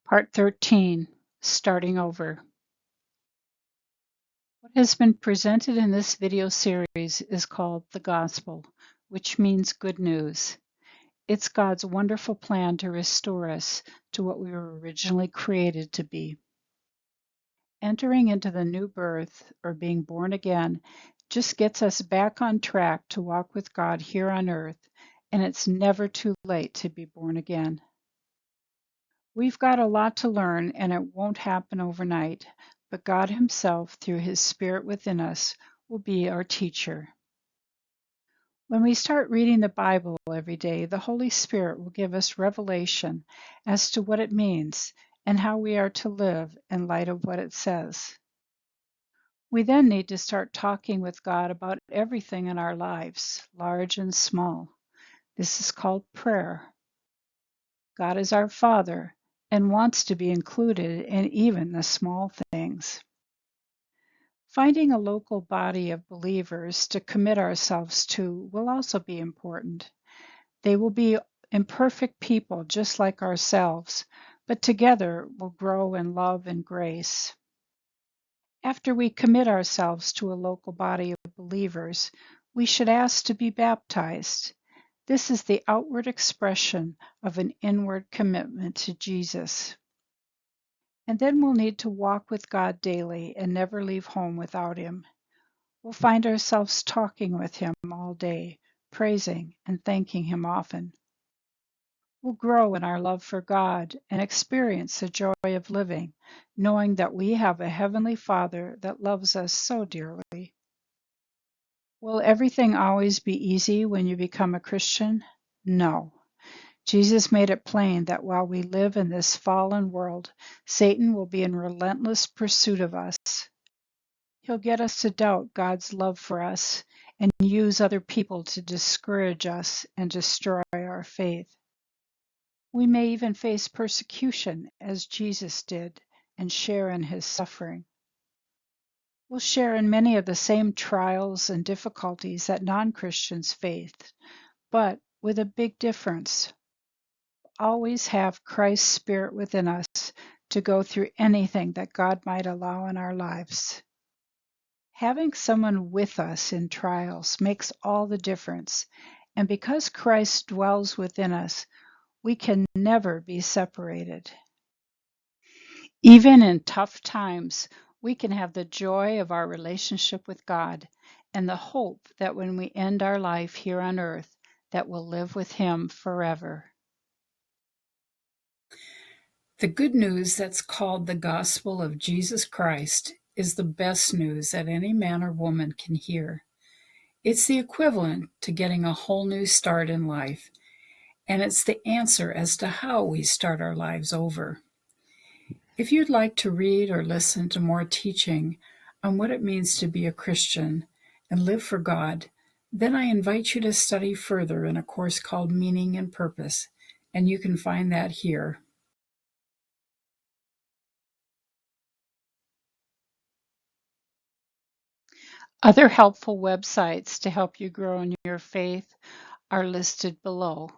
Part 13, Starting Over. What has been presented in this video series is called the Gospel, which means good news. It's God's wonderful plan to restore us to what we were originally created to be. Entering into the new birth, or being born again, just gets us back on track to walk with God here on earth, and it's never too late to be born again. We've got a lot to learn, and it won't happen overnight, but God Himself, through His Spirit within us, will be our teacher. When we start reading the Bible every day, the Holy Spirit will give us revelation as to what it means and how we are to live in light of what it says. We then need to start talking with God about everything in our lives, large and small. This is called prayer. God is our Father and wants to be included in even the small things. Finding a local body of believers to commit ourselves to will also be important. They will be imperfect people just like ourselves, but together will grow in love and grace. After we commit ourselves to a local body of believers, we should ask to be baptized. This is the outward expression of an inward commitment to Jesus. And then we'll need to walk with God daily and never leave home without Him. We'll find ourselves talking with Him all day, praising and thanking Him often. We'll grow in our love for God and experience the joy of living, knowing that we have a Heavenly Father that loves us so dearly. Will everything always be easy when you become a Christian? No. Jesus made it plain that while we live in this fallen world, Satan will be in relentless pursuit of us. He'll get us to doubt God's love for us and use other people to discourage us and destroy our faith. We may even face persecution as Jesus did and share in His suffering. We'll share in many of the same trials and difficulties that non-Christians face, but with a big difference. Always have Christ's Spirit within us to go through anything that God might allow in our lives. Having someone with us in trials makes all the difference, and because Christ dwells within us, we can never be separated. Even in tough times, we can have the joy of our relationship with God and the hope that when we end our life here on earth, that we'll live with Him forever. The good news that's called the gospel of Jesus Christ is the best news that any man or woman can hear. It's the equivalent to getting a whole new start in life, and it's the answer as to how we start our lives over. If you'd like to read or listen to more teaching on what it means to be a Christian and live for God, then I invite you to study further in a course called Meaning and Purpose, and you can find that here. Other helpful websites to help you grow in your faith are listed below.